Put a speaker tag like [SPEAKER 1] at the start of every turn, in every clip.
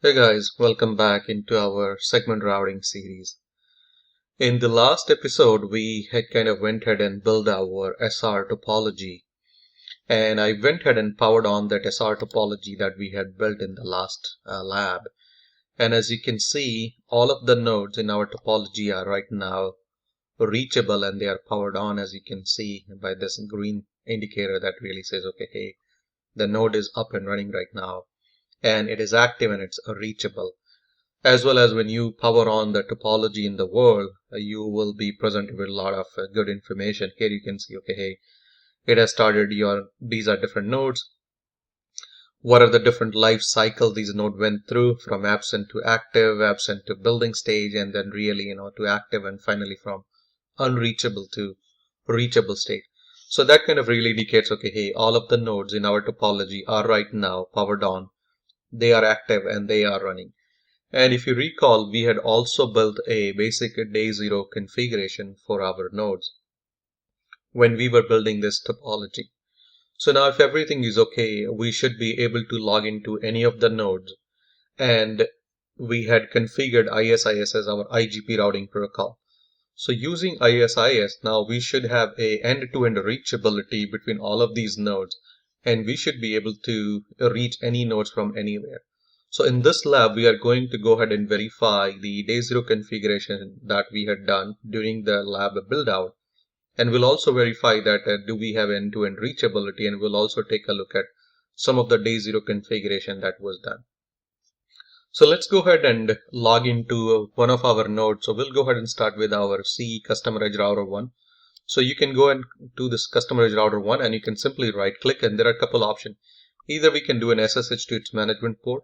[SPEAKER 1] Hey guys, welcome back into our segment routing series. In the last episode, we had kind of went ahead and built our SR topology, and I went ahead and powered on that SR topology that we had built in the last lab. And as you can see, all of the nodes in our topology are right now reachable and they are powered on, as you can see by this green indicator that really says, okay, hey, the node is up and running right now, and it is active and it's reachable. As well as when you power on the topology in the VIRL, you will be presented with a lot of good information. Here you can see, okay, hey, it has started these are different nodes. What are the different life cycle these nodes went through, from absent to active, absent to building stage, and then really, to active, and finally from unreachable to reachable state. So that kind of really indicates, okay, hey, all of the nodes in our topology are right now powered on. They are active and they are running. And if you recall, we had also built a basic day zero configuration for our nodes when we were building this topology. So now if everything is okay, we should be able to log into any of the nodes. And we had configured ISIS as our IGP routing protocol. So using ISIS, now we should have a end-to-end reachability between all of these nodes, and we should be able to reach any nodes from anywhere. So in this lab, we are going to go ahead and verify the day zero configuration that we had done during the lab build out. And we'll also verify that do we have end-to-end reachability, and we'll also take a look at some of the day zero configuration that was done. So let's go ahead and log into one of our nodes. So we'll go ahead and start with our CE Customer Edge Router 1. So you can go and do this Customer Edge Router 1 and you can simply right click, and there are a couple options. Either we can do an SSH to its management port,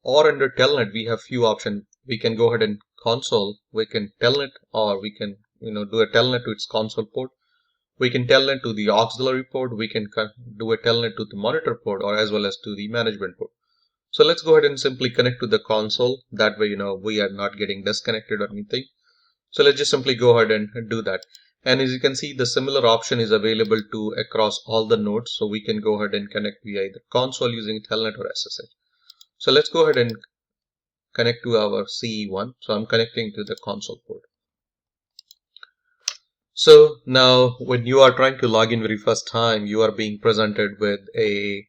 [SPEAKER 1] or under telnet we have few options. We can go ahead and console, we can telnet, or we can do a telnet to its console port. We can telnet to the auxiliary port, we can do a telnet to the monitor port, or as well as to the management port. So let's go ahead and simply connect to the console. That way, we are not getting disconnected or anything. So let's just simply go ahead and do that. And as you can see, the similar option is available to across all the nodes. So we can go ahead and connect via either console using telnet or SSH. So let's go ahead and connect to our CE1. So I'm connecting to the console port. So now when you are trying to log in very first time, you are being presented with a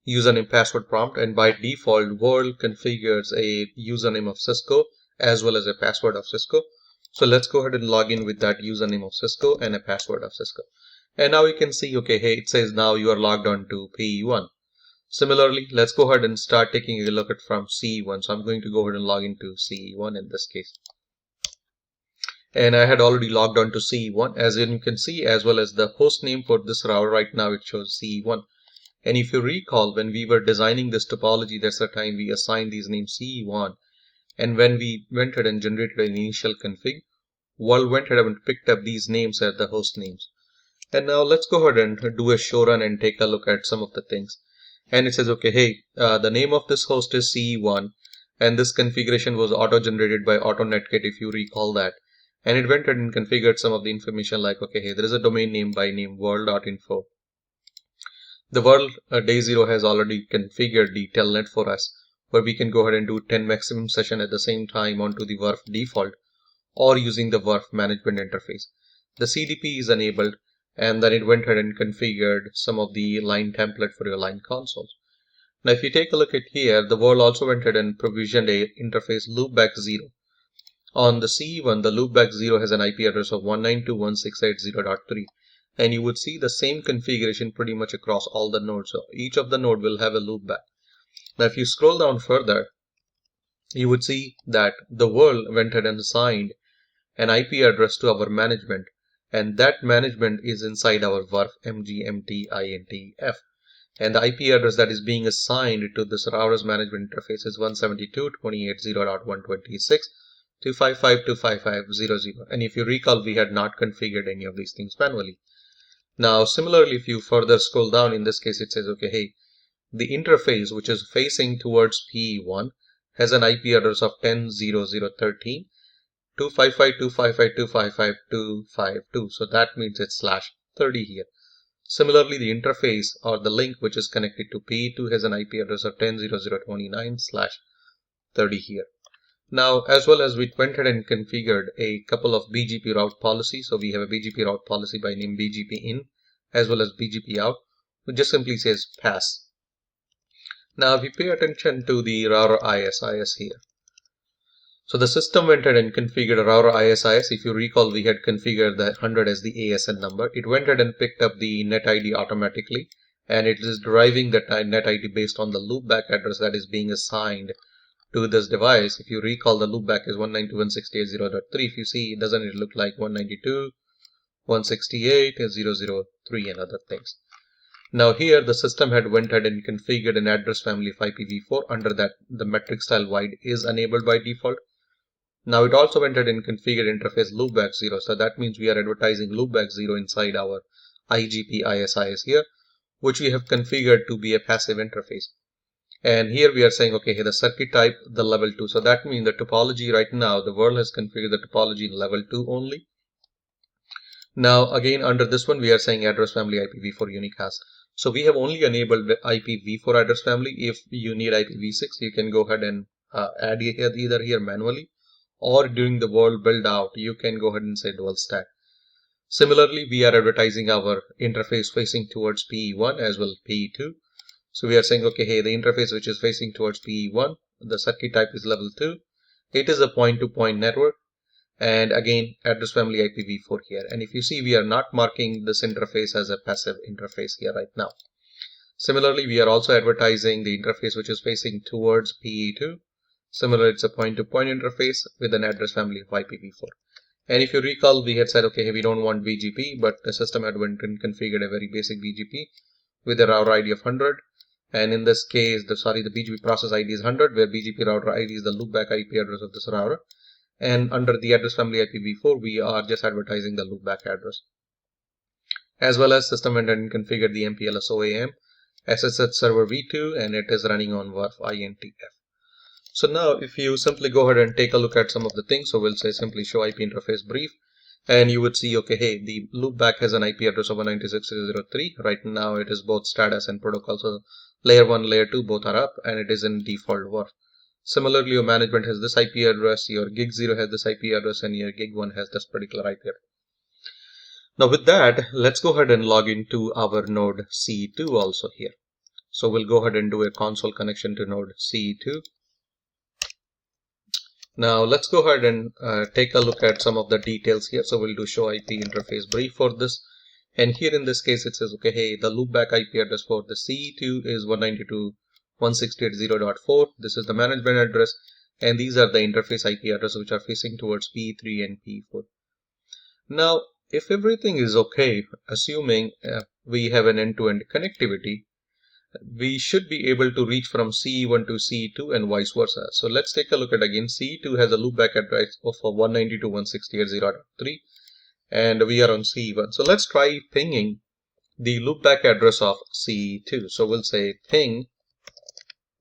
[SPEAKER 1] username password prompt, and by default VIRL configures a username of Cisco as well as a password of Cisco. So let's go ahead and log in with that username of Cisco and a password of Cisco. And now you can see, okay, hey, it says now you are logged on to PE1. Similarly, let's go ahead and start taking a look at from CE1. So I'm going to go ahead and log into CE1 in this case. And I had already logged on to CE1, as you can see, as well as the host name for this router right now, it shows CE1. And if you recall, when we were designing this topology, that's the time we assigned these names CE1. And when we went ahead and generated an initial config, VIRL went ahead and picked up these names as the host names. And now let's go ahead and do a show run and take a look at some of the things. And it says, okay, hey, the name of this host is CE1, and this configuration was auto-generated by AutoNetKit, if you recall that. And it went ahead and configured some of the information like, okay, hey, there is a domain name by name virl.info. The VIRL day zero has already configured the telnet for us, where we can go ahead and do 10 maximum session at the same time onto the VIRF default, or using the VIRF management interface. The CDP is enabled, and then it went ahead and configured some of the line template for your line consoles. Now if you take a look at here, the VIRL also went ahead and provisioned a interface loopback 0. On the CE1, the loopback 0 has an IP address of 192.168.0.3, and you would see the same configuration pretty much across all the nodes. So each of the node will have a loopback. Now if you scroll down further, you would see that the VIRL went ahead and assigned an IP address to our management, and that management is inside our VIRF mgmtintf. And the IP address that is being assigned to this router's management interface is 172.28.0.126.255.255.00. And if you recall, we had not configured any of these things manually. Now, similarly, if you further scroll down, in this case, it says, okay, hey, the interface which is facing towards PE1 has an IP address of 10.0.0.13, 255.255.255.252. So that means it's /30 here. Similarly, the interface or the link which is connected to PE2 has an IP address of 10.0.0.29/30. 30 here. Now, as well as we went ahead and configured a couple of BGP route policies. So we have a BGP route policy by name BGP in as well as BGP out, which just simply says pass. Now, if we pay attention to the router ISIS here. So the system went ahead and configured a router ISIS. If you recall, we had configured the 100 as the ASN number. It went ahead and picked up the net ID automatically, and it is deriving that net ID based on the loopback address that is being assigned to this device. If you recall, the loopback is 192.168.0.3. If you see, doesn't it look like 192.168.0.0.3 and other things? Now here the system had went ahead and configured an address family of IPv4. Under that, the metric style wide is enabled by default. Now it also went ahead and configured interface loopback 0. So that means we are advertising loopback 0 inside our IGP ISIS here, which we have configured to be a passive interface. And here we are saying, okay, the circuit type, the level 2. So that means the topology right now, the VIRL has configured the topology in level 2 only. Now again, under this one, we are saying address family IPv4 unicast. So we have only enabled the IPv4 address family. If you need IPv6, you can go ahead and add either here manually, or during the VIRL build out, you can go ahead and say dual stack. Similarly, we are advertising our interface facing towards PE1 as well as PE2. So we are saying, okay, hey, the interface which is facing towards PE1, the circuit type is level 2. It is a point-to-point network. And again, address family IPv4 here. And if you see, we are not marking this interface as a passive interface here right now. Similarly, we are also advertising the interface which is facing towards PE2. Similarly, it's a point-to-point interface with an address family of IPv4. And if you recall, we had said, okay, we don't want BGP, but the system had went and configured a very basic BGP with a router ID of 100. And in this case, the BGP process ID is 100, where BGP router ID is the loopback IP address of this router. And under the address family IPv4, we are just advertising the loopback address. As well as system went and configured the MPLS OAM SSH server v2, and it is running on VIRL INTF. So now if you simply go ahead and take a look at some of the things, so we'll say simply show IP interface brief, and you would see, okay, hey, the loopback has an IP address of 196.0.3. Right now it is both status and protocol. So layer 1, layer 2 both are up, and it is in default VIRL. Similarly, your management has this IP address, your gig 0 has this IP address, and your gig 1 has this particular IP address. Now with that, let's go ahead and log into our node CE2 also here. So we'll go ahead and do a console connection to node CE2. Now let's go ahead and take a look at some of the details here. So we'll do show IP interface brief for this. And here in this case, it says, okay, hey, the loopback IP address for the CE2 is 192.168.0.4. This is the management address. And these are the interface IP addresses which are facing towards P3 and P4. Now, if everything is okay, assuming we have an end-to-end connectivity, we should be able to reach from CE1 to CE2 and vice versa. So let's take a look at again. CE2 has a loopback address of 192.168.0.3, and we are on CE1. So let's try pinging the loopback address of CE2. So we'll say ping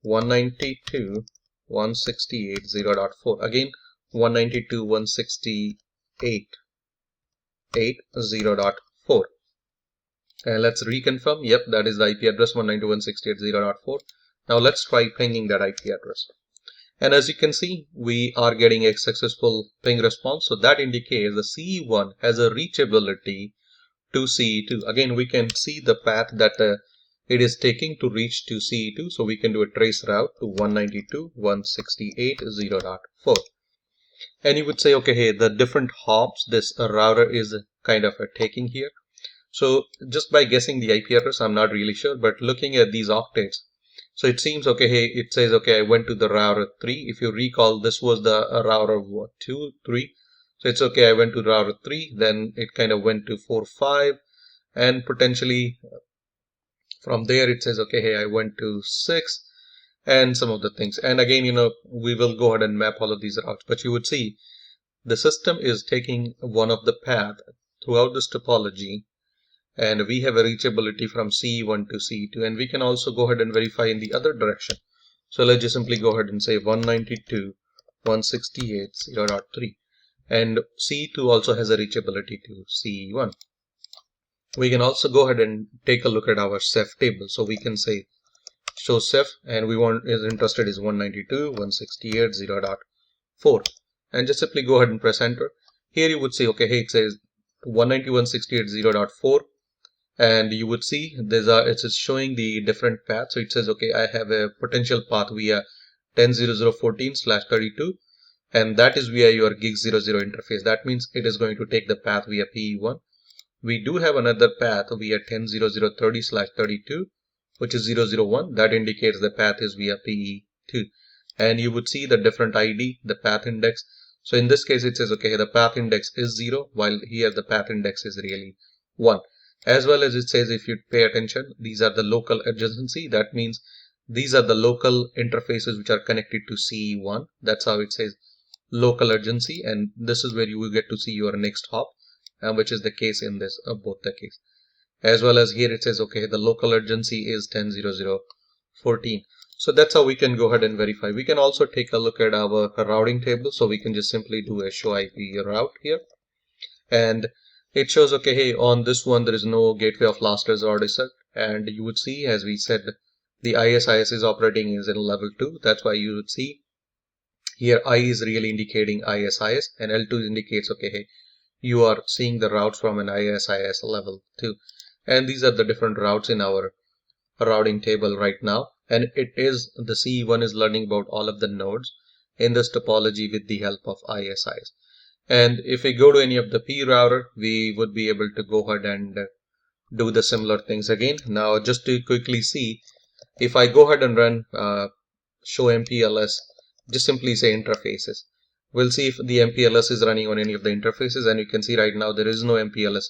[SPEAKER 1] 192.168.0.4. Again, 192.168.0.4. And let's reconfirm. Yep, that is the IP address 192.168.0.4. Now let's try pinging that IP address. And as you can see, we are getting a successful ping response. So that indicates the CE1 has a reachability to CE2. Again, we can see the path that it is taking to reach to CE2. So we can do a trace route to 192.168.0.4. And you would say, okay, hey, the different hops this router is kind of taking here. So just by guessing the IP address, I'm not really sure, but looking at these octets, so it seems, okay, hey, it says, okay, I went to the router 3. If you recall, this was the router 2, 3. So it's okay, I went to router 3, then it kind of went to 4, 5, and potentially from there it says, okay, hey, I went to 6, and some of the things. And again, we will go ahead and map all of these routes, but you would see the system is taking one of the path throughout this topology, and we have a reachability from CE1 to CE2, and we can also go ahead and verify in the other direction. So let's just simply go ahead and say 192.168.0.3, and CE2 also has a reachability to CE1. We can also go ahead and take a look at our Ceph table. So we can say show CEF, and we is interested is 192.168.0.4, and just simply go ahead and press enter. Here you would see, okay, hey, it says 191.168.0.4, and you would see it is showing the different paths. So it says, okay, I have a potential path via 10.0.0.14/32, and that is via your gig00 interface. That means it is going to take the path via PE1. We do have another path via 10.0.0.30/32, which is 001. That indicates the path is via PE2. And you would see the different ID, the path index. So in this case, it says, okay, the path index is 0, while here the path index is really 1. As well as it says, if you pay attention, these are the local adjacency. That means these are the local interfaces which are connected to CE1. That's how it says local urgency, and this is where you will get to see your next hop, which is the case in this both the case. As well as here it says, okay, the local urgency is 10.0.0.14. So that's how we can go ahead and verify. We can also take a look at our routing table. So we can just simply do a show IP route here, and it shows, okay, hey, on this one there is no gateway of last resort is set, and you would see, as we said, the ISIS is operating is in level 2. That's why you would see here I is really indicating ISIS, and L2 indicates, okay, hey, you are seeing the routes from an ISIS level 2. And these are the different routes in our routing table right now. And it is the CE1 is learning about all of the nodes in this topology with the help of ISIS. And if we go to any of the P router, we would be able to go ahead and do the similar things again. Now, just to quickly see, if I go ahead and run show MPLS, just simply say interfaces. We'll see if the MPLS is running on any of the interfaces, and you can see right now there is no MPLS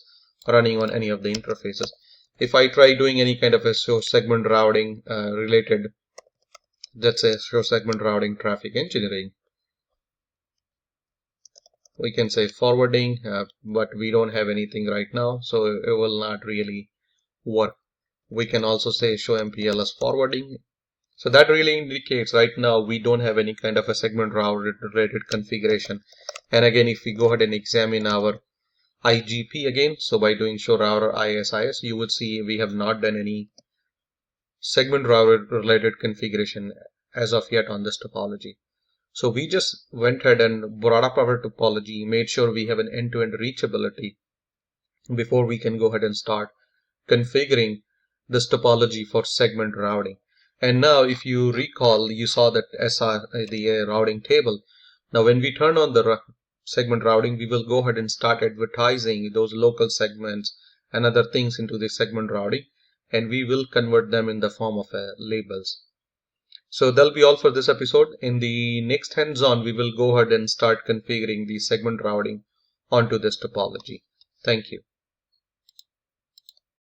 [SPEAKER 1] running on any of the interfaces. If I try doing any kind of a show segment routing related, let's say show segment routing traffic engineering, we can say forwarding, but we don't have anything right now, so it will not really work. We can also say show MPLS forwarding. So that really indicates right now we don't have any kind of a segment route related configuration. And again, if we go ahead and examine our IGP again, so by doing show router ISIS, you would see we have not done any segment router related configuration as of yet on this topology. So we just went ahead and brought up our topology, made sure we have an end-to-end reachability before we can go ahead and start configuring this topology for segment routing. And now if you recall, you saw that the routing table. Now when we turn on the segment routing, we will go ahead and start advertising those local segments and other things into the segment routing, and we will convert them in the form of labels. So that'll be all for this episode. In the next hands-on, we will go ahead and start configuring the segment routing onto this topology. Thank you.